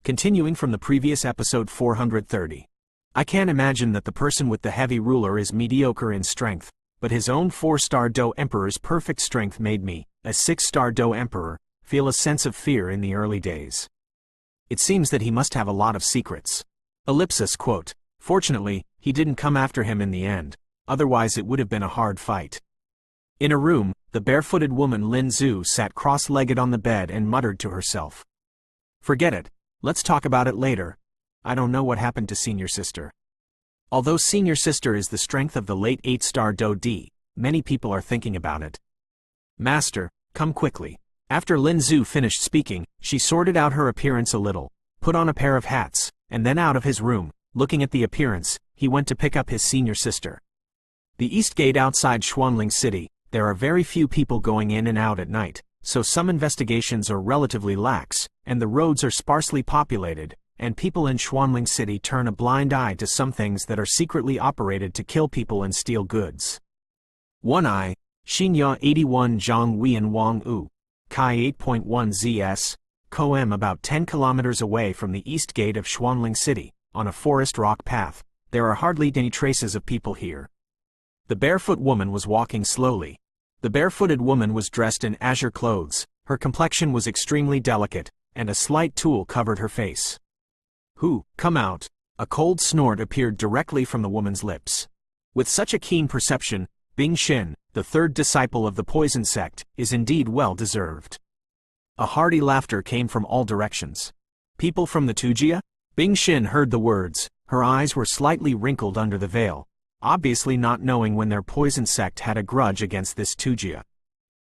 Continuing from the previous episode 430. I can't imagine that the person with the heavy ruler is mediocre in strength, but his own 4-star Dou Emperor's perfect strength made me, a 6-star Dou Emperor, feel a sense of fear in the early days. It seems that he must have a lot of secrets. Ellipsis quote. Fortunately, he didn't come after him in the end, otherwise it would have been a hard fight. In a room, the barefooted woman Lin Zhu sat cross-legged on the bed and muttered to herself. Forget it. Let's talk about it later. I don't know what happened to Senior Sister. Although Senior Sister is the strength of the late 8-star Dou Di, many people are thinking about it. Master, come quickly. After Lin Zhu finished speaking, she sorted out her appearance a little, put on a pair of hats, and then out of his room, looking at the appearance, he went to pick up his Senior Sister. The East Gate outside Xuanling City, there are very few people going in and out at night, so some investigations are relatively lax, and the roads are sparsely populated, and people in Xuanling City turn a blind eye to some things that are secretly operated to kill people and steal goods. 1I, Xinya 81 Zhang Huiyan Wang U, Kai 8.1 ZS, Koem about 10 kilometers away from the East Gate of Xuanling City, on a forest rock path, there are hardly any traces of people here. The barefoot woman was walking slowly. The barefooted woman was dressed in azure clothes, her complexion was extremely delicate, and a slight tulle covered her face. Who, come out? A cold snort appeared directly from the woman's lips. With such a keen perception, Bing Xin, the third disciple of the poison sect, is indeed well deserved. A hearty laughter came from all directions. People from the Tujia? Bing Xin heard the words, her eyes were slightly wrinkled under the veil, obviously not knowing when their poison sect had a grudge against this Tujia.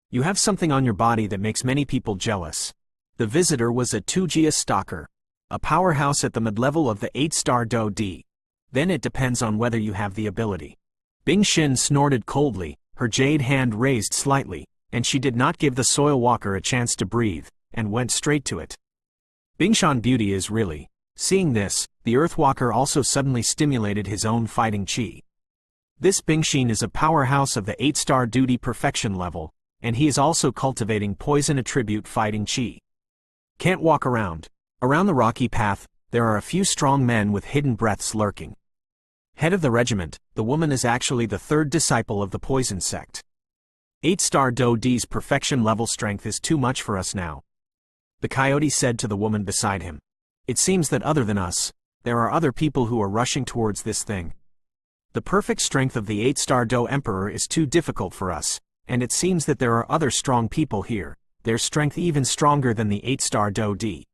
You have something on your body that makes many people jealous. The visitor was a Tujia stalker, a powerhouse at the mid-level of the 8-star Dou Di. Then it depends on whether you have the ability. Bing Xin snorted coldly, her jade hand raised slightly, and she did not give the soil walker a chance to breathe, and went straight to it. Bingshan beauty is really. Seeing this, the Earthwalker also suddenly stimulated his own fighting chi. This Bingxin is a powerhouse of the 8-star Dou Di perfection level, and he is also cultivating poison attribute fighting chi. Can't walk around. Around the rocky path, there are a few strong men with hidden breaths lurking. Head of the regiment, the woman is actually the third disciple of the poison sect. 8-star Dou Di's perfection level strength is too much for us now. The coyote said to the woman beside him. It seems that other than us, there are other people who are rushing towards this thing. The perfect strength of the 8-star Dou Emperor is too difficult for us, and it seems that there are other strong people here, their strength even stronger than the 8-star Dou Di.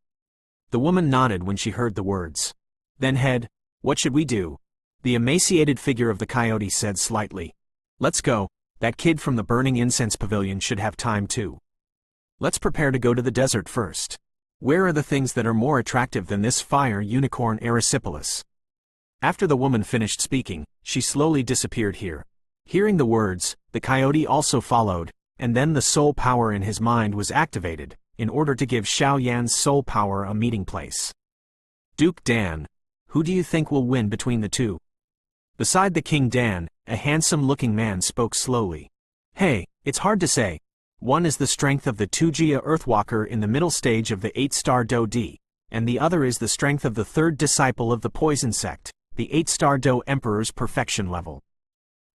The woman nodded when she heard the words. Then head, what should we do? The emaciated figure of the coyote said slightly. Let's go, that kid from the burning incense pavilion should have time too. Let's prepare to go to the desert first. Where are the things that are more attractive than this fire unicorn erysipelas? After the woman finished speaking, she slowly disappeared here. Hearing the words, the coyote also followed, and then the soul power in his mind was activated, in order to give Xiao Yan's soul power a meeting place. Duke Dan. Who do you think will win between the two? Beside the King Dan, a handsome-looking man spoke slowly. Hey, it's hard to say. One is the strength of the Tujia Earthwalker in the middle stage of the 8-star Dou Di, and the other is the strength of the third disciple of the poison sect, the 8-star Dou Emperor's perfection level.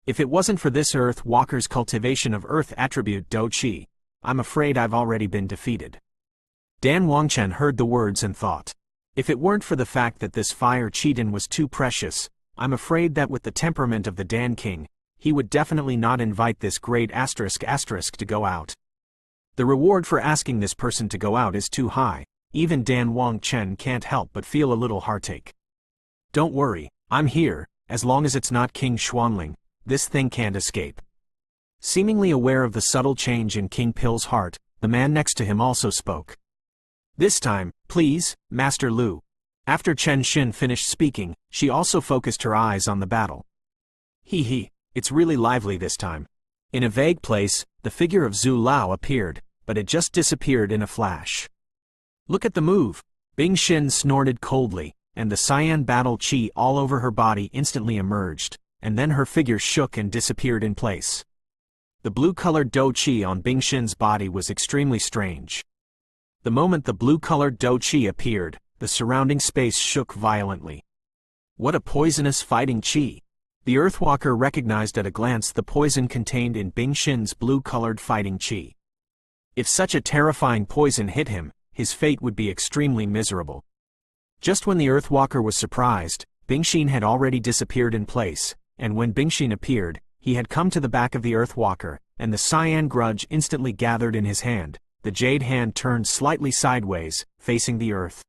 If it wasn't for this Earthwalker's cultivation of Earth attribute Dou Qi, I'm afraid I've already been defeated. Dan Wangchen heard the words and thought. If it weren't for the fact that this fire Qiden was too precious, I'm afraid that with the temperament of the Dan King, he would definitely not invite this great asterisk to go out. The reward for asking this person to go out is too high, even Dan Wangchen can't help but feel a little heartache. Don't worry, I'm here, as long as it's not King Xuanling, this thing can't escape. Seemingly aware of the subtle change in King Pill's heart, the man next to him also spoke. This time, please, Master Lu. After Chen Xin finished speaking, she also focused her eyes on the battle. It's really lively this time. In a vague place, the figure of Zhu Lao appeared, but it just disappeared in a flash. Look at the move! Bing Xin snorted coldly, and the cyan battle chi all over her body instantly emerged, and then her figure shook and disappeared in place. The blue-colored Dou Qi on Bing Xin's body was extremely strange. The moment the blue-colored Dou Qi appeared, the surrounding space shook violently. What a poisonous fighting chi! The Earthwalker recognized at a glance the poison contained in Bing Xin's blue-colored fighting chi. If such a terrifying poison hit him, his fate would be extremely miserable. Just when the Earthwalker was surprised, Bing Xin had already disappeared in place, and when Bing Xin appeared, he had come to the back of the Earthwalker, and the cyan grudge instantly gathered in his hand. The jade hand turned slightly sideways, facing the earth.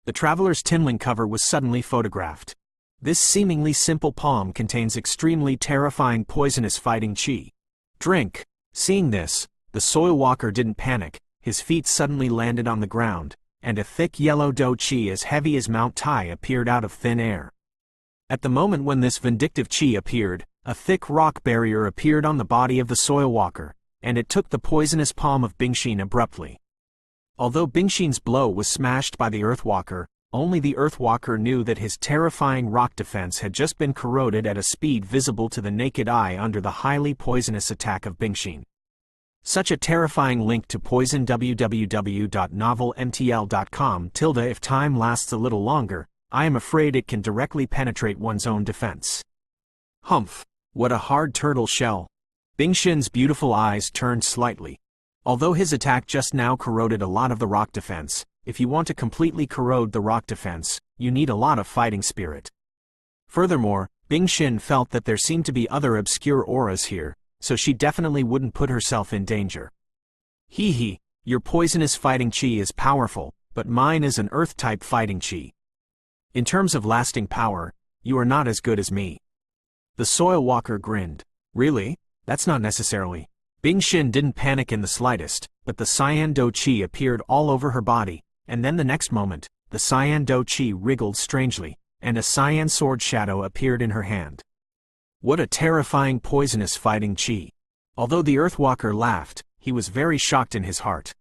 The traveler's tinling cover was suddenly photographed. This seemingly simple palm contains extremely terrifying poisonous fighting chi. Drink! Seeing this, the Soilwalker didn't panic. His feet suddenly landed on the ground, and a thick yellow dou chi as heavy as Mount Tai appeared out of thin air. At the moment when this vindictive chi appeared, a thick rock barrier appeared on the body of the Soilwalker, and it took the poisonous palm of Bing Xin abruptly. Although Bing Xin's blow was smashed by the Earthwalker, only the Earthwalker knew that his terrifying rock defense had just been corroded at a speed visible to the naked eye under the highly poisonous attack of Bing Xin. Such a terrifying link to poison. www.novelmtl.com. If time lasts a little longer, I am afraid it can directly penetrate one's own defense. Humph! What a hard turtle shell! Bing Xin's beautiful eyes turned slightly. Although his attack just now corroded a lot of the rock defense, if you want to completely corrode the rock defense, you need a lot of fighting spirit. Furthermore, Bing Xin felt that there seemed to be other obscure auras here, so she definitely wouldn't put herself in danger. Hee hee, your poisonous fighting chi is powerful, but mine is an earth-type fighting chi. In terms of lasting power, you are not as good as me. The Soilwalker grinned. Really? That's not necessarily. Bing Xin didn't panic in the slightest, but the cyan dou chi appeared all over her body, and then the next moment, the cyan dou chi wriggled strangely, and a cyan sword shadow appeared in her hand. What a terrifying poisonous fighting chi! Although the Earthwalker laughed, he was very shocked in his heart.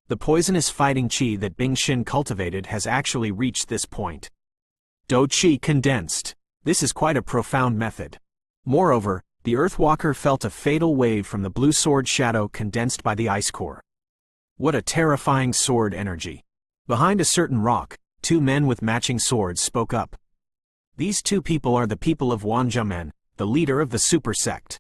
The poisonous fighting chi that Bing Xin cultivated has actually reached this point. Dou chi condensed. This is quite a profound method. Moreover, the Earthwalker felt a fatal wave from the blue sword shadow condensed by the ice core. What a terrifying sword energy! Behind a certain rock, two men with matching swords spoke up. These two people are the people of Wanjiamen, the leader of the super sect.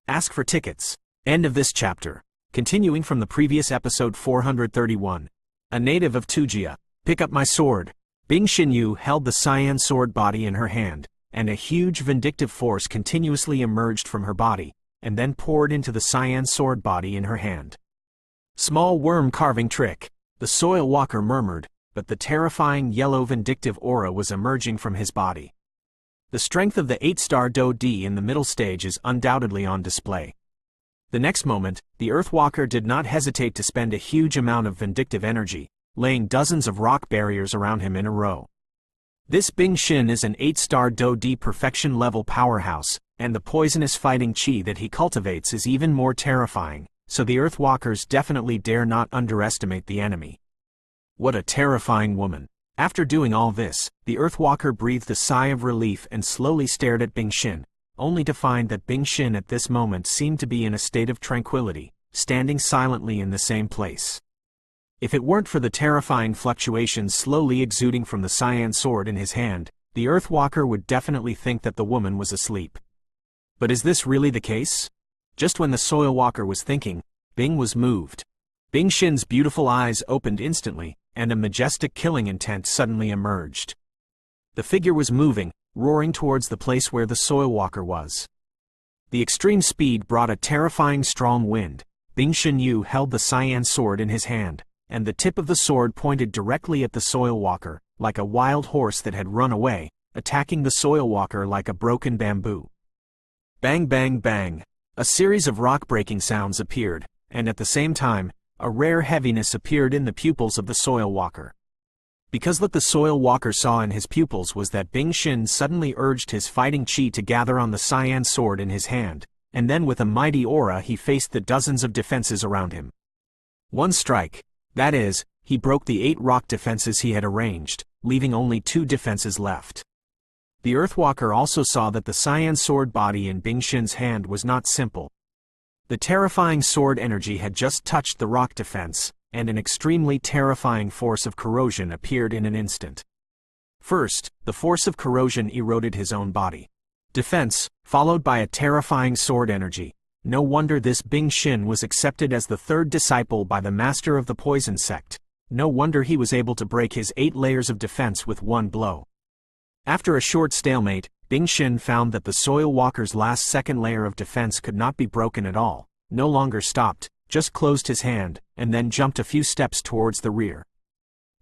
Ask for tickets. End of this chapter. Continuing from the previous episode 431. A native of Tujia. Pick up my sword. Bing Xinyu held the cyan sword body in her hand, and a huge vindictive force continuously emerged from her body, and then poured into the cyan sword body in her hand. Small worm carving trick, the Soilwalker murmured, but the terrifying yellow vindictive aura was emerging from his body. The strength of the 8-star Dou Di in the middle stage is undoubtedly on display. The next moment, the Earthwalker did not hesitate to spend a huge amount of vindictive energy, laying dozens of rock barriers around him in a row. This Bing Xin is an 8-star Dou Di perfection-level powerhouse, and the poisonous fighting chi that he cultivates is even more terrifying, so the Earthwalkers definitely dare not underestimate the enemy. What a terrifying woman! After doing all this, the Earthwalker breathed a sigh of relief and slowly stared at Bing Xin, only to find that Bing Xin at this moment seemed to be in a state of tranquility, standing silently in the same place. If it weren't for the terrifying fluctuations slowly exuding from the cyan sword in his hand, the Earthwalker would definitely think that the woman was asleep. But is this really the case? Just when the Soilwalker was thinking, Bing was moved. Bing Xin's beautiful eyes opened instantly, and a majestic killing intent suddenly emerged. The figure was moving, roaring towards the place where the Soilwalker was. The extreme speed brought a terrifying strong wind. Bing Xinyu held the cyan sword in his hand, and the tip of the sword pointed directly at the Soilwalker, like a wild horse that had run away, attacking the Soilwalker like a broken bamboo. Bang bang bang! A series of rock-breaking sounds appeared, and at the same time, a rare heaviness appeared in the pupils of the Soilwalker. Because what the Soilwalker saw in his pupils was that Bing Xin suddenly urged his fighting chi to gather on the cyan sword in his hand, and then with a mighty aura he faced the dozens of defenses around him. One strike. That is, he broke the 8 rock defenses he had arranged, leaving only 2 defenses left. The Earthwalker also saw that the cyan sword body in Bing Xin's hand was not simple. The terrifying sword energy had just touched the rock defense, and an extremely terrifying force of corrosion appeared in an instant. First, the force of corrosion eroded his own body. Defense, followed by a terrifying sword energy. No wonder this Bing Xin was accepted as the third disciple by the master of the poison sect. No wonder he was able to break his 8 layers of defense with one blow. After a short stalemate, Bing Xin found that the Soil Walker's last second layer of defense could not be broken at all, no longer stopped, just closed his hand, and then jumped a few steps towards the rear.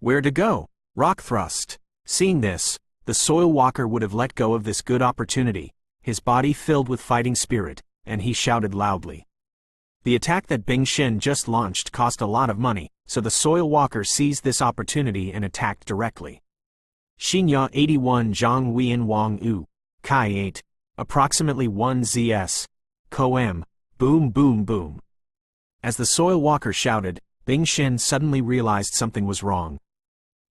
Where to go? Rock thrust. Seeing this, the Soil Walker would have let go of this good opportunity, his body filled with fighting spirit, and he shouted loudly. The attack that Bing Xin just launched cost a lot of money, so the Soil Walker seized this opportunity and attacked directly. Xinya 81 Zhang Huiyan Wang U, Kai 8, approximately 1 ZS, Koem, boom boom boom. As the Soil Walker shouted, Bing Xin suddenly realized something was wrong.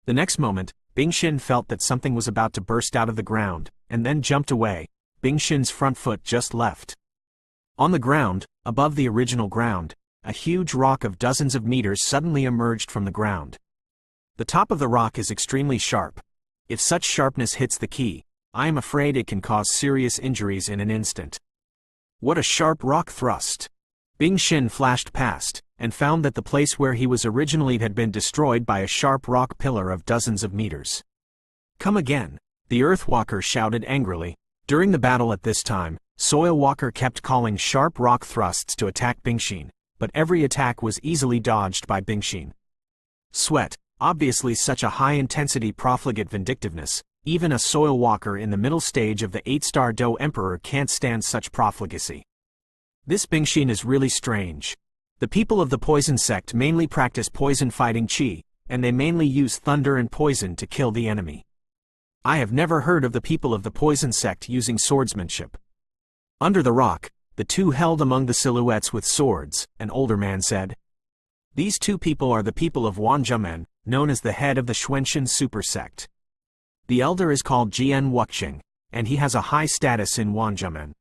The next moment, Bing Xin felt that something was about to burst out of the ground, and then jumped away. Bing Xin's front foot just left. On the ground, above the original ground, a huge rock of dozens of meters suddenly emerged from the ground. The top of the rock is extremely sharp. If such sharpness hits the key, I am afraid it can cause serious injuries in an instant. What a sharp rock thrust! Bing Xin flashed past, and found that the place where he was originally had been destroyed by a sharp rock pillar of dozens of meters. Come again, the Earthwalker shouted angrily. During the battle at this time, Soil Walker kept calling sharp rock thrusts to attack Bing Xin, but every attack was easily dodged by Bing Xin. Sweat, obviously such a high-intensity profligate vindictiveness, even a Soil Walker in the middle stage of the 8-star Dou Emperor can't stand such profligacy. This Bing Xin is really strange. The people of the poison sect mainly practice poison fighting qi, and they mainly use thunder and poison to kill the enemy. I have never heard of the people of the poison sect using swordsmanship. Under the rock, the two held among the silhouettes with swords, an older man said. These two people are the people of Wanjiamen, known as the head of the Xuanxin super sect. The elder is called Jian Wuxing, and he has a high status in Wanjiamen.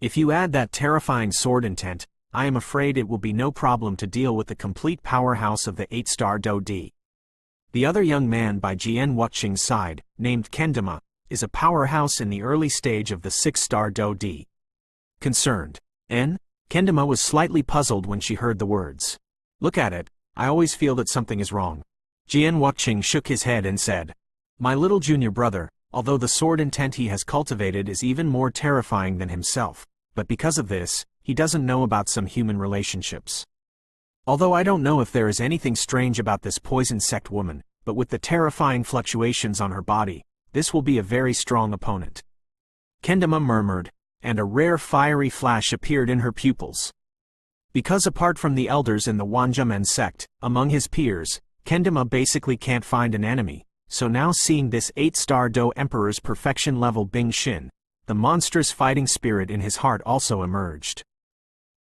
If you add that terrifying sword intent, I am afraid it will be no problem to deal with the complete powerhouse of the 8-star Dou Di. The other young man by Jian Wuxing's side, named Kendama, is a powerhouse in the early stage of the 6-star Dou Di. Concerned, Kendama was slightly puzzled when she heard the words. Look at it, I always feel that something is wrong. Jian Wuxing shook his head and said, My little junior brother, although the sword intent he has cultivated is even more terrifying than himself, but because of this, he doesn't know about some human relationships. Although I don't know if there is anything strange about this poison sect woman, but with the terrifying fluctuations on her body, this will be a very strong opponent. Kendama murmured, and a rare fiery flash appeared in her pupils. Because apart from the elders in the Wanjiamen sect, among his peers, Kendama basically can't find an enemy, so now seeing this 8-star Dou Emperor's perfection level Bing Xin, the monstrous fighting spirit in his heart also emerged.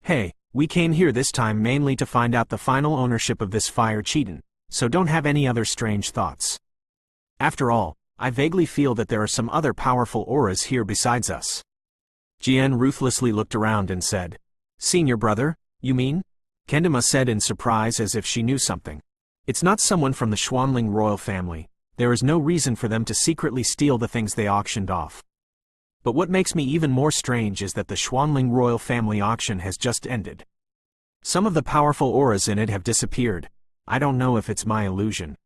Hey, we came here this time mainly to find out the final ownership of this fire chitin, so don't have any other strange thoughts. After all, I vaguely feel that there are some other powerful auras here besides us. Jian ruthlessly looked around and said, Senior brother, you mean? Kendama said in surprise as if she knew something. It's not someone from the Xuanling royal family. There is no reason for them to secretly steal the things they auctioned off. But what makes me even more strange is that the Xuanling royal family auction has just ended. Some of the powerful auras in it have disappeared. I don't know if it's my illusion.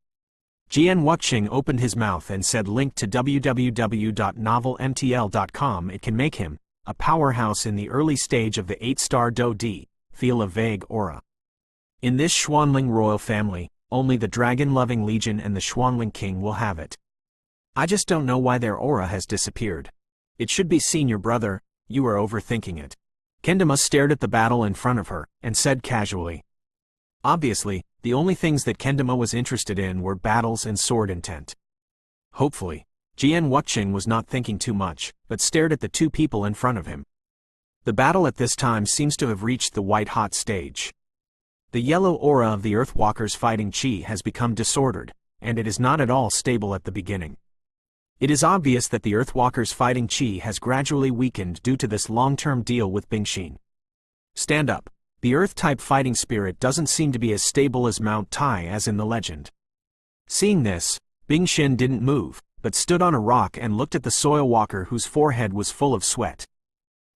Jian Wuxing opened his mouth and said link to www.novelmtl.com. It can make him, a powerhouse in the early stage of the 8-star Dou Di, feel a vague aura. In this Xuanling royal family, only the dragon-loving legion and the Xuanling king will have it. I just don't know why their aura has disappeared. It should be senior brother, you are overthinking it. Kendama stared at the battle in front of her, and said casually. Obviously, the only things that Kendama was interested in were battles and sword intent. Hopefully, Jian Wuxing was not thinking too much, but stared at the two people in front of him. The battle at this time seems to have reached the white-hot stage. The yellow aura of the Earthwalker's fighting qi has become disordered, and it is not at all stable at the beginning. It is obvious that the Earthwalker's fighting qi has gradually weakened due to this long-term deal with Bing Xin. Stand up. The Earth-type fighting spirit doesn't seem to be as stable as Mount Tai as in the legend. Seeing this, Bing Xin didn't move, but stood on a rock and looked at the soil walker whose forehead was full of sweat.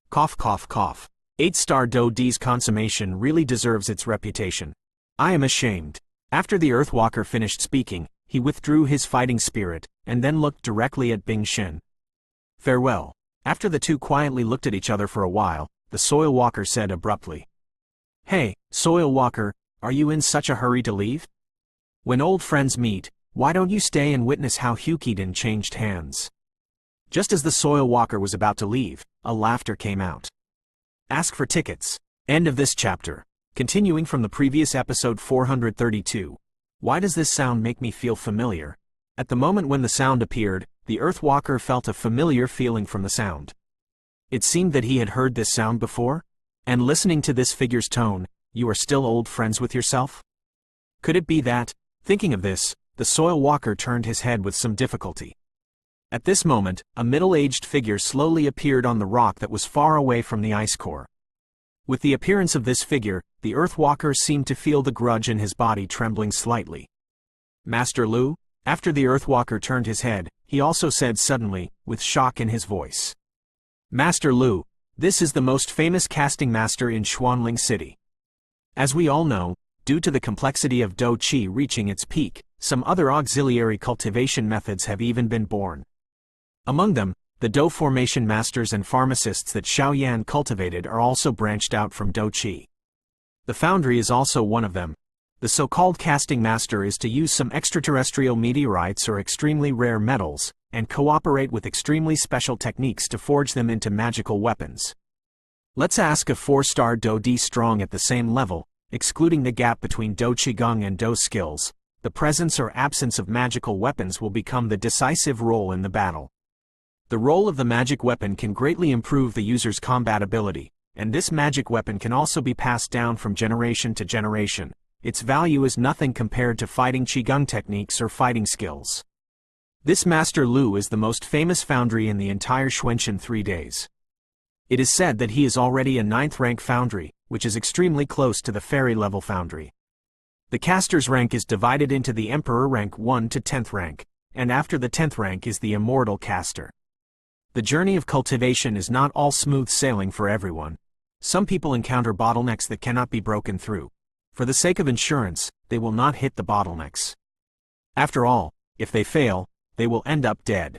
Cough cough cough. 8-star Dou Di's consummation really deserves its reputation. I am ashamed. After the Earthwalker finished speaking, he withdrew his fighting spirit, and then looked directly at Bing Xin. Farewell. After the two quietly looked at each other for a while, the soil walker said abruptly, "Hey, soil walker, are you in such a hurry to leave? When old friends meet, why don't you stay and witness how Hukiden changed hands?" Just as the soil walker was about to leave, a laughter came out. Ask for tickets. End of this chapter. Continuing from the previous episode 432. Why does this sound make me feel familiar? At the moment when the sound appeared, the Earthwalker felt a familiar feeling from the sound. It seemed that he had heard this sound before? And listening to this figure's tone, you are still old friends with yourself? Could it be that, thinking of this, the soil walker turned his head with some difficulty? At this moment, a middle-aged figure slowly appeared on the rock that was far away from the ice core. With the appearance of this figure, the Earthwalker seemed to feel the grudge in his body trembling slightly. Master Lu? After the Earthwalker turned his head, he also said suddenly, with shock in his voice. Master Lu, this is the most famous casting master in Xuanling City. As we all know, due to the complexity of Dou Qi reaching its peak, some other auxiliary cultivation methods have even been born. Among them, the Dou formation masters and pharmacists that Xiaoyan cultivated are also branched out from Dou Qi. The foundry is also one of them. The so-called casting master is to use some extraterrestrial meteorites or extremely rare metals, and cooperate with extremely special techniques to forge them into magical weapons. Let's ask if 4-star Dou Di strong at the same level, excluding the gap between Dou Qigong and Dou skills, the presence or absence of magical weapons will become the decisive role in the battle. The role of the magic weapon can greatly improve the user's combat ability, and this magic weapon can also be passed down from generation to generation. Its value is nothing compared to fighting Qigong techniques or fighting skills. This Master Lu is the most famous foundry in the entire Xuanxin 3 days. It is said that he is already a 9th rank foundry, which is extremely close to the fairy level foundry. The caster's rank is divided into the Emperor rank 1 to 10th rank, and after the 10th rank is the Immortal caster. The journey of cultivation is not all smooth sailing for everyone. Some people encounter bottlenecks that cannot be broken through. For the sake of insurance, they will not hit the bottlenecks. After all, if they fail, they will end up dead.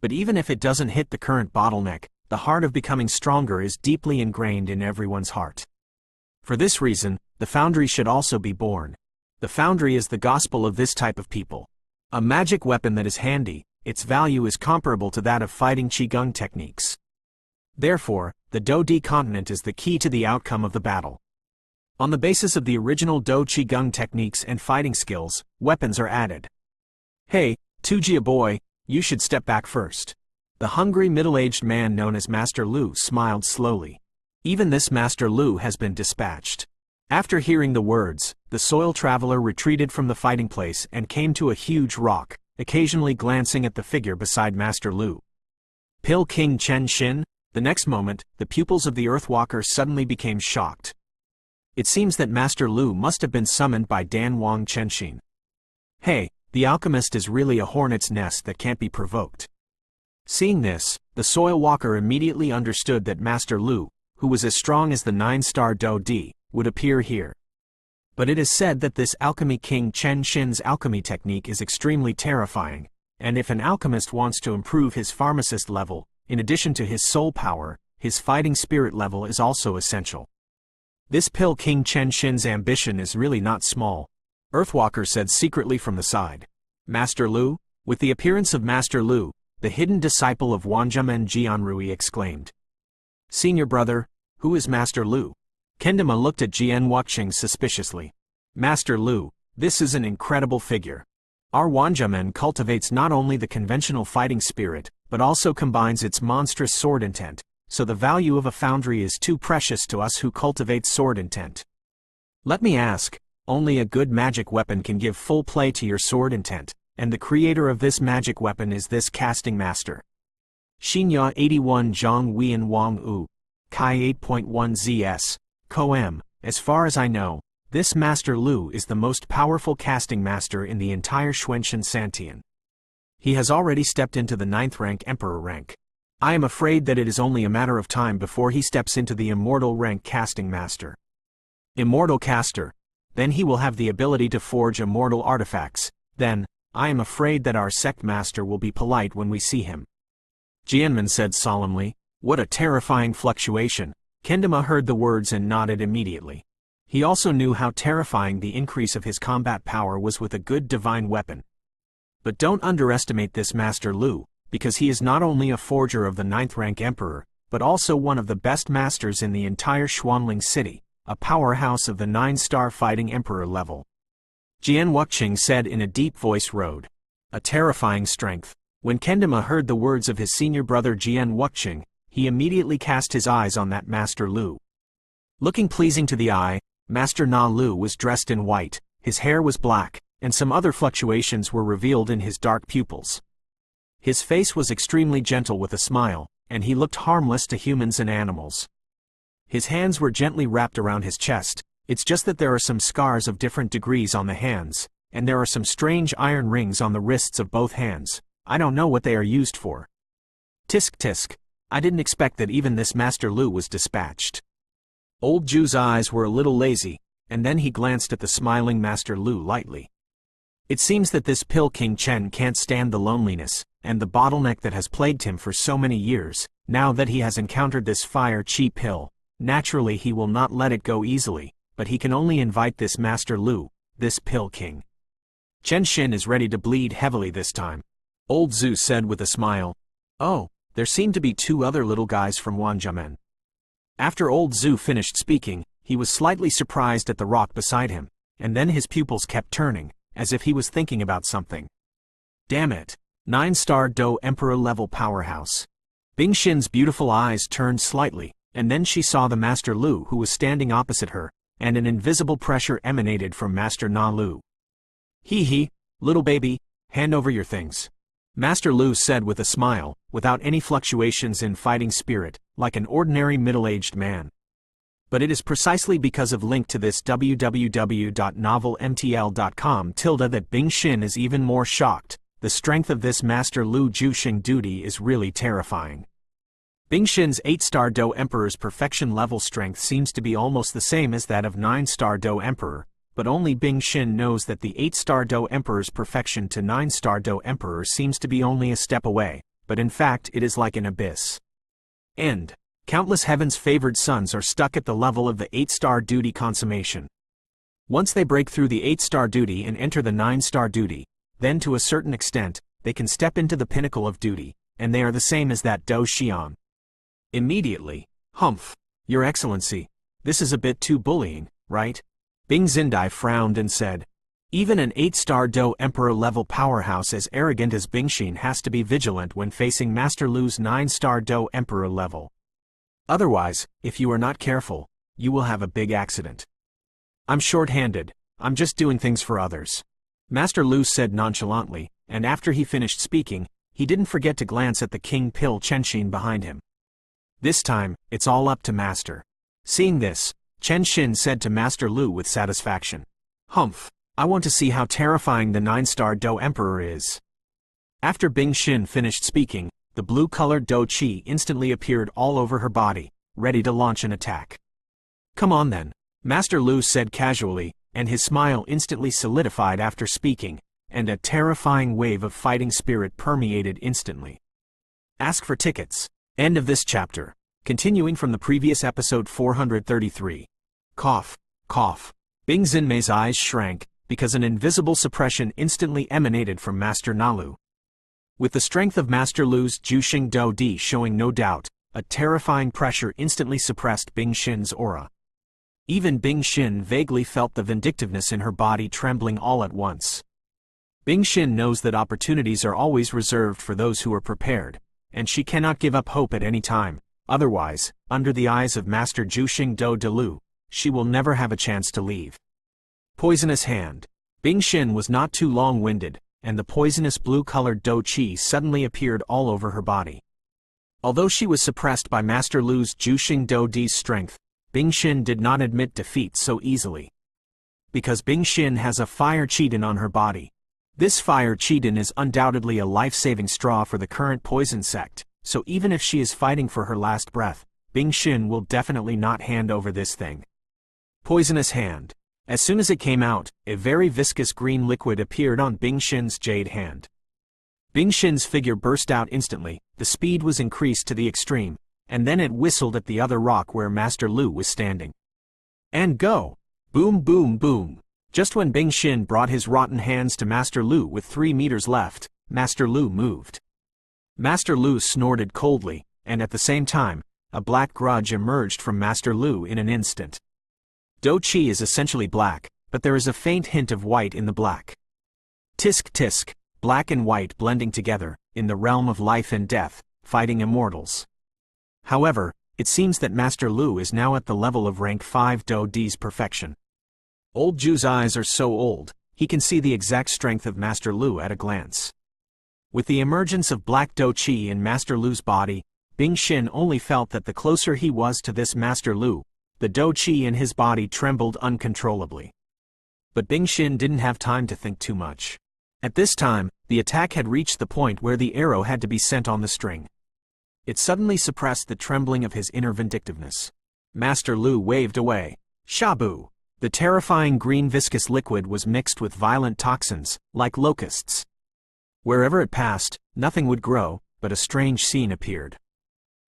But even if it doesn't hit the current bottleneck, the heart of becoming stronger is deeply ingrained in everyone's heart. For this reason, the foundry should also be born. The foundry is the gospel of this type of people. A magic weapon that is handy, its value is comparable to that of fighting Qigong techniques. Therefore, the Dou Di continent is the key to the outcome of the battle. On the basis of the original Dou Qigong techniques and fighting skills, weapons are added. Hey, Tujia boy, you should step back first. The hungry middle-aged man known as Master Lu smiled slowly. Even this Master Lu has been dispatched. After hearing the words, the soil traveler retreated from the fighting place and came to a huge rock, occasionally glancing at the figure beside Master Lu. Pil King Chen Xin? The next moment, the pupils of the Earthwalker suddenly became shocked. It seems that Master Lu must have been summoned by Dan Wang Chenxin. Hey, the alchemist is really a hornet's nest that can't be provoked. Seeing this, the soil walker immediately understood that Master Lu, who was as strong as the 9-star Dou Di, would appear here. But it is said that this alchemy king Chen Xin's alchemy technique is extremely terrifying, and if an alchemist wants to improve his pharmacist level, in addition to his soul power, his fighting spirit level is also essential. This Pil King Chen Xin's ambition is really not small, Earthwalker said secretly from the side. Master Lu? With the appearance of Master Lu, the hidden disciple of Wanjiamen Jianrui exclaimed. Senior brother, who is Master Lu? Kendama looked at Jian Wuxing suspiciously. Master Lu, this is an incredible figure. Our Wanjiamen cultivates not only the conventional fighting spirit, but also combines its monstrous sword intent, so the value of a foundry is too precious to us who cultivate sword intent. Let me ask, only a good magic weapon can give full play to your sword intent, and the creator of this magic weapon is this casting master. Xinya 81 Zhang Wian Wang U, Kai 8.1 ZS, Coem, As far as I know, this Master Lu is the most powerful casting master in the entire Xuantian Santian. He has already stepped into the 9th rank Emperor rank. I am afraid that it is only a matter of time before he steps into the Immortal rank Casting Master. Immortal Caster. Then he will have the ability to forge immortal artifacts. Then, I am afraid that our sect master will be polite when we see him. Jianmen said solemnly. What a terrifying fluctuation. Kendama heard the words and nodded immediately. He also knew how terrifying the increase of his combat power was with a good divine weapon. But don't underestimate this Master Lu, because he is not only a forger of the 9th rank Emperor, but also one of the best masters in the entire Xuanling city, a powerhouse of the 9-star fighting Emperor level. Jian Wuqing said in a deep voice road. A terrifying strength. When Kendama heard the words of his senior brother Jian Wuqing, he immediately cast his eyes on that Master Lu. Looking pleasing to the eye, Master Na Lu was dressed in white, his hair was black, and some other fluctuations were revealed in his dark pupils. His face was extremely gentle with a smile, and he looked harmless to humans and animals. His hands were gently wrapped around his chest. It's just that there are some scars of different degrees on the hands, and there are some strange iron rings on the wrists of both hands. I don't know what they are used for. Tisk tisk. I didn't expect that even this Master Lu was dispatched. Old Ju's eyes were a little lazy, and then he glanced at the smiling Master Lu lightly. It seems that this Pill King Chen can't stand the loneliness, and the bottleneck that has plagued him for so many years. Now that he has encountered this fire chi pill, naturally he will not let it go easily, but he can only invite this Master Lu, this Pill King. Chen Xin is ready to bleed heavily this time. Old Zhu said with a smile. Oh, there seem to be 2 other little guys from Wanjiamen. After old Zhu finished speaking, he was slightly surprised at the rock beside him, and then his pupils kept turning, as if he was thinking about something. Damn it! 9-star Dou Emperor level powerhouse. Bing Xin's beautiful eyes turned slightly, and then she saw the Master Lu who was standing opposite her, and an invisible pressure emanated from Master Na Lu. Hee, little baby, hand over your things. Master Lu said with a smile, without any fluctuations in fighting spirit, like an ordinary middle-aged man. But it is precisely because of link to this www.novelmtl.com that Bing Xin is even more shocked. The strength of this Master Lu Juxing duty is really terrifying. Bing Xin's 8-star Dou Emperor's perfection level strength seems to be almost the same as that of 9-star Dou Emperor, but only Bing Xin knows that the 8-star Dou Emperor's perfection to 9-star Dou Emperor seems to be only a step away, but in fact it is like an abyss. End. Countless heaven's favored sons are stuck at the level of the 8-star duty consummation. Once they break through the 8-star duty and enter the 9-star duty, then to a certain extent, they can step into the pinnacle of duty, and they are the same as that Dou Xian. Immediately, humph, Your Excellency, this is a bit too bullying, right? Bing Xindai frowned and said, even an 8-star Dou Emperor level powerhouse as arrogant as Bingxin has to be vigilant when facing Master Lu's 9-star Dou Emperor level. Otherwise, if you are not careful, you will have a big accident. I'm short-handed, I'm just doing things for others. Master Lu said nonchalantly, and after he finished speaking, he didn't forget to glance at the King Pill Chenxin behind him. This time, it's all up to Master. Seeing this, Chen Xin said to Master Lu with satisfaction. Humph, I want to see how terrifying the 9-star Dou Emperor is. After Bing Xin finished speaking, the blue-colored Dou Qi instantly appeared all over her body, ready to launch an attack. Come on then, Master Lu said casually, and his smile instantly solidified after speaking, and a terrifying wave of fighting spirit permeated instantly. Ask for tickets. End of this chapter. Continuing from the previous episode 433. Cough, cough. Bing Xinmei's eyes shrank, because an invisible suppression instantly emanated from Master Nalu. With the strength of Master Lu's Juxing Dou Di showing no doubt, a terrifying pressure instantly suppressed Bing Xin's aura. Even Bing Xin vaguely felt the vindictiveness in her body trembling all at once. Bing Xin knows that opportunities are always reserved for those who are prepared, and she cannot give up hope at any time, otherwise, under the eyes of Master Juxing Dou Dilu, she will never have a chance to leave. Poisonous hand. Bing Xin was not too long-winded, and the poisonous blue-colored Dou Qi suddenly appeared all over her body. Although she was suppressed by Master Lu's Juxing Dou Di's strength, Bing Xin did not admit defeat so easily. Because Bing Xin has a fire Qiden on her body. This fire Qiden is undoubtedly a life-saving straw for the current poison sect, so even if she is fighting for her last breath, Bing Xin will definitely not hand over this thing. Poisonous hand. As soon as it came out, a very viscous green liquid appeared on Bing Xin's jade hand. Bing Xin's figure burst out instantly, the speed was increased to the extreme, and then it whistled at the other rock where Master Lu was standing. And go! Boom boom boom! Just when Bing Xin brought his rotten hands to Master Lu with 3 meters left, Master Lu moved. Master Lu snorted coldly, and at the same time, a black grudge emerged from Master Lu in an instant. Dou Qi is essentially black, but there is a faint hint of white in the black. Tisk tisk, black and white blending together, in the realm of life and death, fighting immortals. However, it seems that Master Lu is now at the level of rank 5 Dou Di's perfection. Old Ju's eyes are so old, he can see the exact strength of Master Lu at a glance. With the emergence of black Dou Qi in Master Lu's body, Bing Xin only felt that the closer he was to this Master Lu, the Dou Qi in his body trembled uncontrollably. But Bing Xin didn't have time to think too much. At this time, the attack had reached the point where the arrow had to be sent on the string. It suddenly suppressed the trembling of his inner vindictiveness. Master Lu waved away. Shabu! The terrifying green viscous liquid was mixed with violent toxins, like locusts. Wherever it passed, nothing would grow, but a strange scene appeared.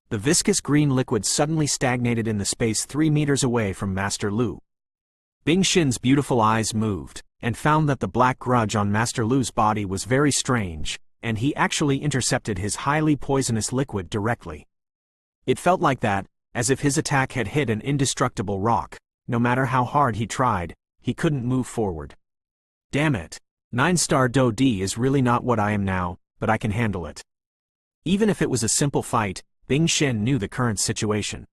The viscous green liquid suddenly stagnated in the space 3 meters away from Master Lu. Bing Xin's beautiful eyes moved, and found that the black grudge on Master Lu's body was very strange, and he actually intercepted his highly poisonous liquid directly. It felt like that, as if his attack had hit an indestructible rock. No matter how hard he tried, he couldn't move forward. Damn it! 9-star Dou Di is really not what I am now, but I can handle it. Even if it was a simple fight, Bing Xin knew the current situation.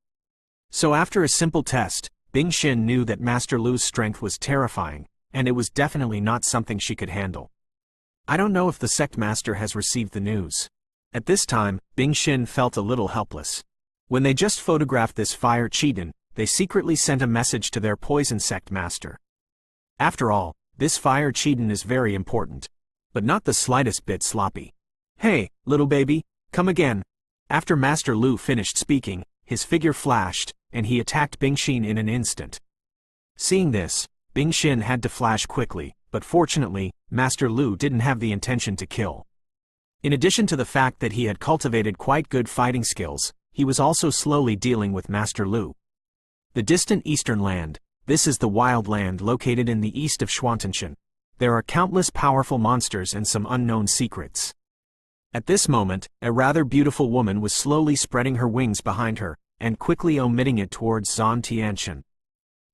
So after a simple test, Bing Xin knew that Master Lu's strength was terrifying, and it was definitely not something she could handle. I don't know if the sect master has received the news. At this time, Bing Xin felt a little helpless. When they just photographed this fire Qiden, they secretly sent a message to their poison sect master. After all, this fire Qiden is very important. But not the slightest bit sloppy. Hey, little baby, come again. After Master Lu finished speaking, his figure flashed, and he attacked Bing Xin in an instant. Seeing this, Bing Xin had to flash quickly, but fortunately, Master Lu didn't have the intention to kill. In addition to the fact that he had cultivated quite good fighting skills, he was also slowly dealing with Master Lu. The distant eastern land, this is the wild land located in the east of Schwantenshan. There are countless powerful monsters and some unknown secrets. At this moment, a rather beautiful woman was slowly spreading her wings behind her, and quickly omitting it towards Zhan Tianshan.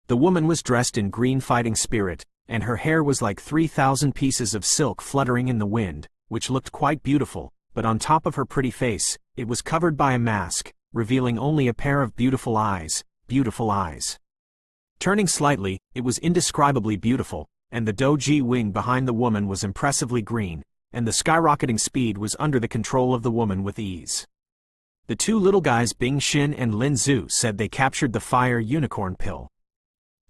The woman was dressed in green fighting spirit, and her hair was like 3,000 pieces of silk fluttering in the wind, which looked quite beautiful, but on top of her pretty face, it was covered by a mask, revealing only a pair of beautiful eyes. Beautiful eyes. Turning slightly, it was indescribably beautiful, and the Dou Ji wing behind the woman was impressively green, and the skyrocketing speed was under the control of the woman with ease. The two little guys Bing Xin and Lin Zhu said they captured the fire unicorn pill.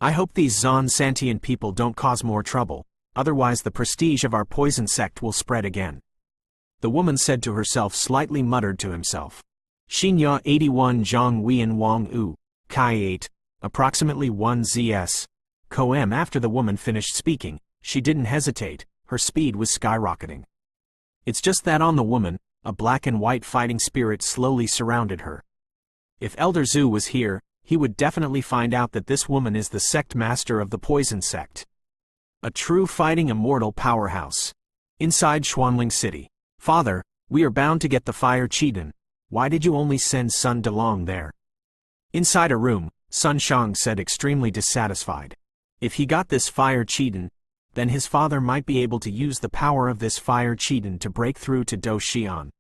I hope these Zhan Santian people don't cause more trouble, otherwise the prestige of our poison sect will spread again. The woman said to herself, slightly muttered to himself. Xinya 81 Zhang Wian Wang U. Kai 8, approximately 1 ZS. Koem. After the woman finished speaking, she didn't hesitate, her speed was skyrocketing. It's just that on the woman, a black and white fighting spirit slowly surrounded her. If Elder Zhu was here, he would definitely find out that this woman is the sect master of the poison sect. A true fighting immortal powerhouse. Inside Xuanling City. Father, we are bound to get the fire Qiden. Why did you only send Sun Delong there? Inside a room, Sun Shang said, extremely dissatisfied. If he got this fire Qiden, then his father might be able to use the power of this fire Qiden to break through to Dou Xian.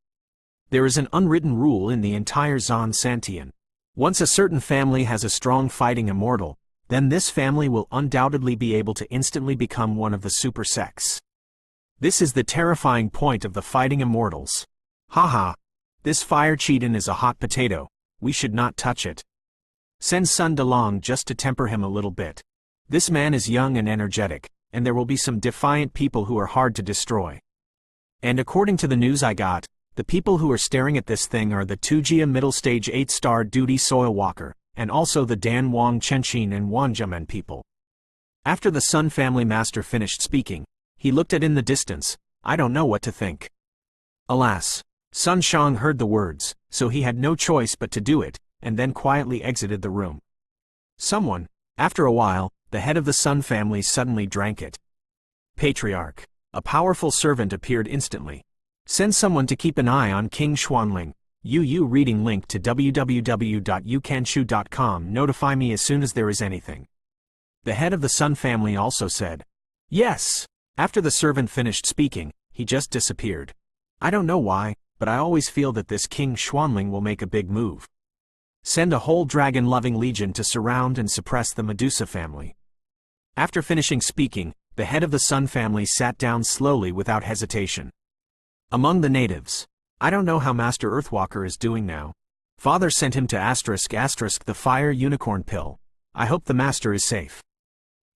There is an unwritten rule in the entire Zhan Santian. Once a certain family has a strong fighting immortal, then this family will undoubtedly be able to instantly become one of the super sects. This is the terrifying point of the fighting immortals. Haha. This fire Qiden is a hot potato, we should not touch it. Send Sun Dalong just to temper him a little bit. This man is young and energetic, and there will be some defiant people who are hard to destroy. And according to the news I got, the people who are staring at this thing are the Tujia middle stage 8-star duty Soilwalker, and also the Dan Wang Chenchin and Wanjamen people. After the Sun family master finished speaking, he looked at in the distance. I don't know what to think. Alas, Sun Shang heard the words, so he had no choice but to do it, and then quietly exited the room. Someone, after a while, the head of the Sun family suddenly drank it. Patriarch, a powerful servant appeared instantly. Send someone to keep an eye on King Xuanling. Reading link to www.youcanshu.com. Notify me as soon as there is anything. The head of the Sun family also said, yes. After the servant finished speaking, he just disappeared. I don't know why, but I always feel that this King Xuanling will make a big move. Send a whole dragon-loving legion to surround and suppress the Medusa family. After finishing speaking, the head of the Sun family sat down slowly without hesitation. Among the natives, I don't know how Master Earthwalker is doing now. Father sent him to the fire unicorn pill. I hope the master is safe.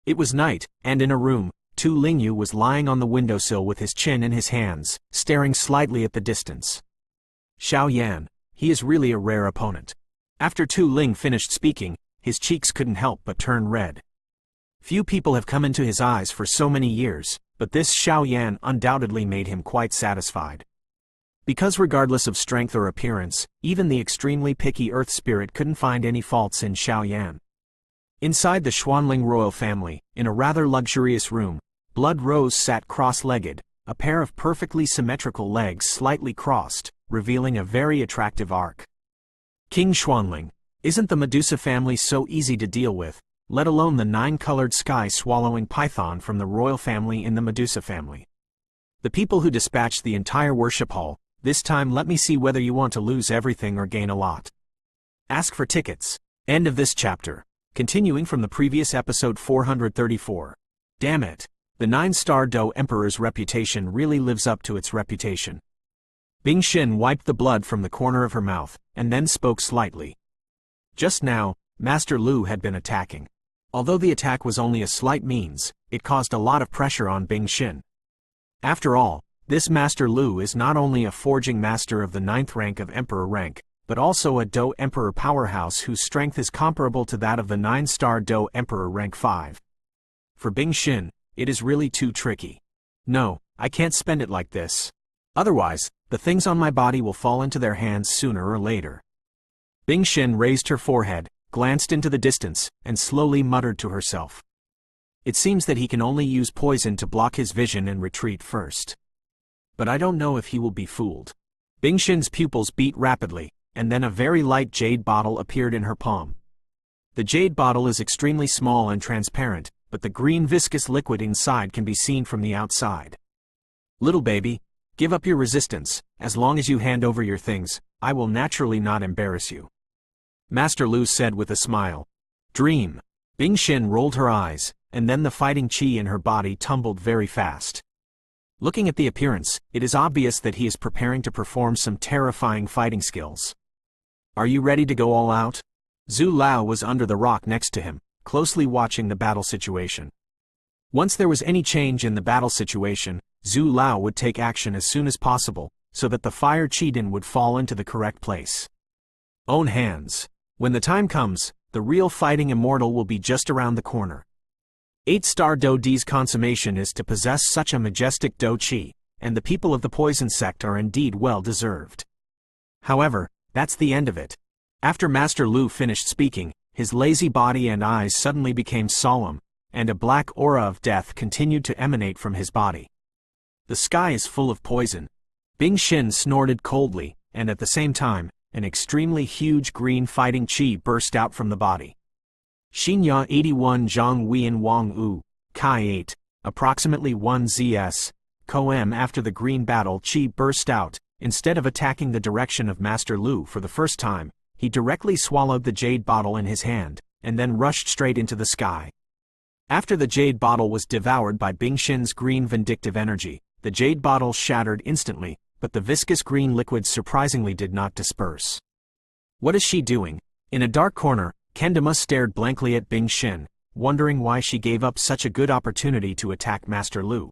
It was night, and in a room, Tu Lingyu was lying on the windowsill with his chin in his hands, staring slightly at the distance. Xiao Yan, he is really a rare opponent. After Tu Ling finished speaking, his cheeks couldn't help but turn red. Few people have come into his eyes for so many years, but this Xiao Yan undoubtedly made him quite satisfied. Because regardless of strength or appearance, even the extremely picky Earth Spirit couldn't find any faults in Xiao Yan. Inside the Xuanling royal family, in a rather luxurious room, Blood Rose sat cross-legged, a pair of perfectly symmetrical legs slightly crossed, revealing a very attractive arc. King Xuanling, isn't the Medusa family so easy to deal with, let alone the 9-colored sky-swallowing python from the royal family in the Medusa family? The people who dispatched the entire worship hall, this time let me see whether you want to lose everything or gain a lot. Ask for tickets. End of this chapter. Continuing from the previous episode 434. Damn it. The 9-star Dou Emperor's reputation really lives up to its reputation. Bing Xin wiped the blood from the corner of her mouth, and then spoke slightly. Just now, Master Lu had been attacking. Although the attack was only a slight means, it caused a lot of pressure on Bing Xin. After all, this Master Lu is not only a forging master of the 9th rank of Emperor rank, but also a Dou Emperor powerhouse whose strength is comparable to that of the 9-star Dou Emperor rank 5. For Bing Xin, it is really too tricky. No, I can't spend it like this. Otherwise, the things on my body will fall into their hands sooner or later. Bing Xin raised her forehead, glanced into the distance, and slowly muttered to herself. It seems that he can only use poison to block his vision and retreat first. But I don't know if he will be fooled. Bing Xin's pupils beat rapidly, and then a very light jade bottle appeared in her palm. The jade bottle is extremely small and transparent, but the green viscous liquid inside can be seen from the outside. Little baby, give up your resistance. As long as you hand over your things, I will naturally not embarrass you. Master Lu said with a smile. Dream. Bing Xin rolled her eyes, and then the fighting qi in her body tumbled very fast. Looking at the appearance, it is obvious that he is preparing to perform some terrifying fighting skills. Are you ready to go all out? Zhu Lao was under the rock next to him, closely watching the battle situation. Once there was any change in the battle situation, Zhu Lao would take action as soon as possible, so that the fire Qidin would fall into the correct place. Own hands. When the time comes, the real fighting immortal will be just around the corner. 8-star Dou Di's consummation is to possess such a majestic Dou Qi, and the people of the poison sect are indeed well deserved. However, that's the end of it. After Master Lu finished speaking, his lazy body and eyes suddenly became solemn, and a black aura of death continued to emanate from his body. The sky is full of poison. Bing Xin snorted coldly, and at the same time, an extremely huge green fighting qi burst out from the body. Xinya 81 Zhang Huiyan Wang Wu, Kai 8, approximately 1 ZS, Koem. After the green battle qi burst out, instead of attacking the direction of Master Lu for the first time, he directly swallowed the jade bottle in his hand, and then rushed straight into the sky. After the jade bottle was devoured by Bing Xin's green vindictive energy, the jade bottle shattered instantly, but the viscous green liquid surprisingly did not disperse. What is she doing? In a dark corner, Kendama stared blankly at Bing Xin, wondering why she gave up such a good opportunity to attack Master Lu.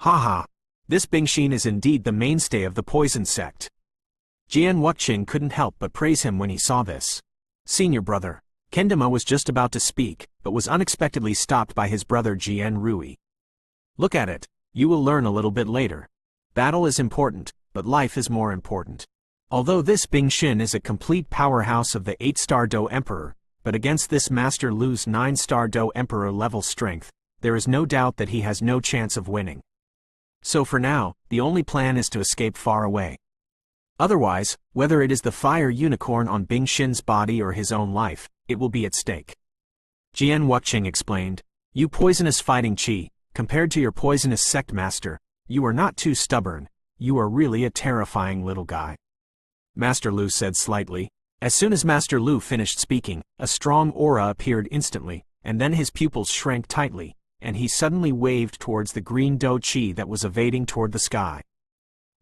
Haha! This Bing Xin is indeed the mainstay of the poison sect. Jian Wuqing couldn't help but praise him when he saw this. Senior brother. Kendama was just about to speak, but was unexpectedly stopped by his brother Jian Rui. Look at it. You will learn a little bit later. Battle is important, but life is more important. Although this Bing Xin is a complete powerhouse of the 8-star Dou Emperor, but against this Master Lu's 9-star Dou Emperor level strength, there is no doubt that he has no chance of winning. So for now, the only plan is to escape far away. Otherwise, whether it is the fire unicorn on Bing Xin's body or his own life, it will be at stake. Jian Wuqing explained, You poisonous fighting chi, compared to your poisonous sect master, you are not too stubborn, you are really a terrifying little guy. Master Lu said slightly. As soon as Master Lu finished speaking, a strong aura appeared instantly, and then his pupils shrank tightly, and he suddenly waved towards the green Dou Qi that was evading toward the sky.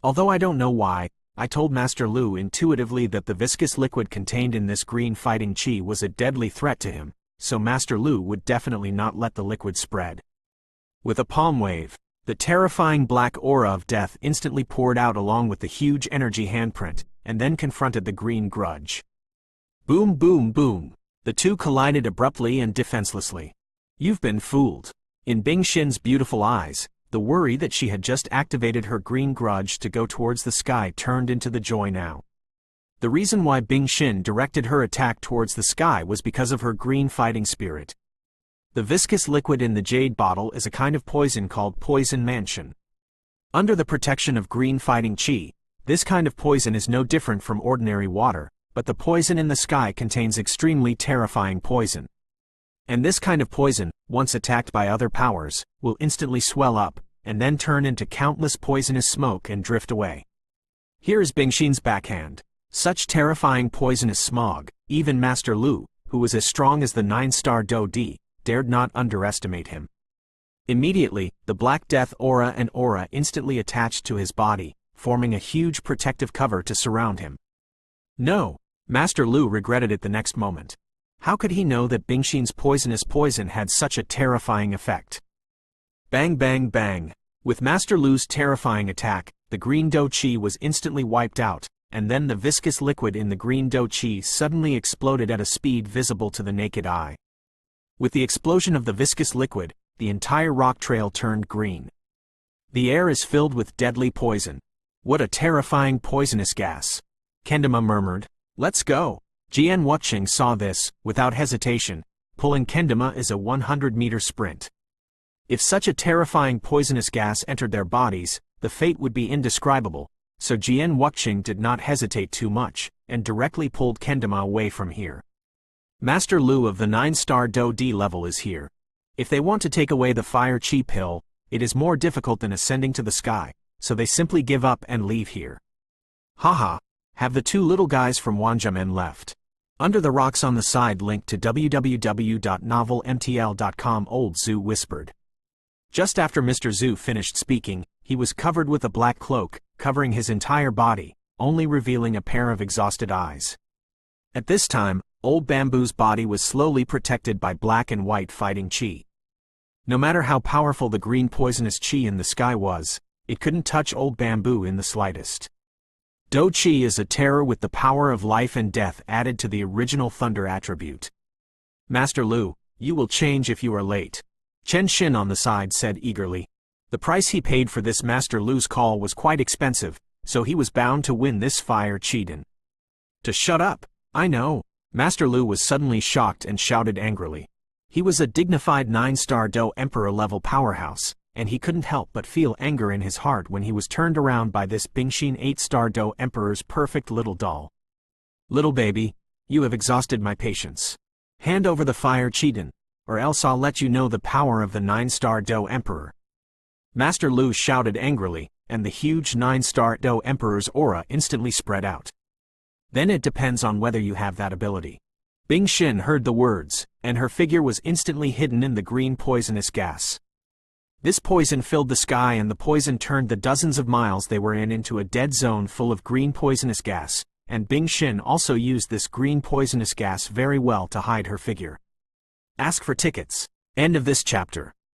Although I don't know why, I told Master Lu intuitively that the viscous liquid contained in this green fighting chi was a deadly threat to him, so Master Lu would definitely not let the liquid spread. With a palm wave, the terrifying black aura of death instantly poured out along with the huge energy handprint, and then confronted the green grudge. Boom boom boom! The two collided abruptly and defenselessly. You've been fooled. In Bing Xin's beautiful eyes, the worry that she had just activated her green grudge to go towards the sky turned into the joy now. The reason why Bing Xin directed her attack towards the sky was because of her green fighting spirit. The viscous liquid in the jade bottle is a kind of poison called Poison Mansion. Under the protection of green fighting chi, this kind of poison is no different from ordinary water, but the poison in the sky contains extremely terrifying poison. And this kind of poison, once attacked by other powers, will instantly swell up, and then turn into countless poisonous smoke and drift away. Here is Bing Xin's backhand. Such terrifying poisonous smog, even Master Lu, who was as strong as the 9-star Dou Di, dared not underestimate him. Immediately, the Black Death aura instantly attached to his body, forming a huge protective cover to surround him. No! Master Lu regretted it the next moment. How could he know that Bing Xin's poisonous poison had such a terrifying effect? Bang bang bang! With Master Lu's terrifying attack, the green Dou Qi was instantly wiped out, and then the viscous liquid in the green Dou Qi suddenly exploded at a speed visible to the naked eye. With the explosion of the viscous liquid, the entire rock trail turned green. The air is filled with deadly poison. What a terrifying poisonous gas! Kendama murmured. Let's go! Jian Wuqing saw this, without hesitation, pulling Kendama as a 100-meter sprint. If such a terrifying poisonous gas entered their bodies, the fate would be indescribable, so Jian Wuqing did not hesitate too much, and directly pulled Kendama away from here. Master Lu of the 9-star Dou Di level is here. If they want to take away the fire chi pill, it is more difficult than ascending to the sky, so they simply give up and leave here. Haha, have the two little guys from Wanjiamen left. Under the rocks on the side linked to www.novelmtl.com Old Zhu whispered. Just after Mr. Zhu finished speaking, he was covered with a black cloak, covering his entire body, only revealing a pair of exhausted eyes. At this time, Old Bamboo's body was slowly protected by black and white fighting chi. No matter how powerful the green poisonous chi in the sky was, it couldn't touch Old Bamboo in the slightest. Dou Qi is a terror with the power of life and death added to the original thunder attribute. Master Lu, you will change if you are late. Chen Xin on the side said eagerly. The price he paid for this Master Lu's call was quite expensive, so he was bound to win this fire Qiden. To shut up! I know! Master Lu was suddenly shocked and shouted angrily. He was a dignified 9-star Dou Emperor level powerhouse, and he couldn't help but feel anger in his heart when he was turned around by this Bing Xin 8-star Dou Emperor's perfect little doll. Little baby, you have exhausted my patience. Hand over the fire Qiden, or else I'll let you know the power of the 9-star Dou Emperor. Master Lu shouted angrily, and the huge 9-star Dou Emperor's aura instantly spread out. Then it depends on whether you have that ability. Bing Xin heard the words, and her figure was instantly hidden in the green poisonous gas. This poison filled the sky and the poison turned the dozens of miles they were in into a dead zone full of green poisonous gas, and Bing Xin also used this green poisonous gas very well to hide her figure. Ask for tickets. End of this chapter.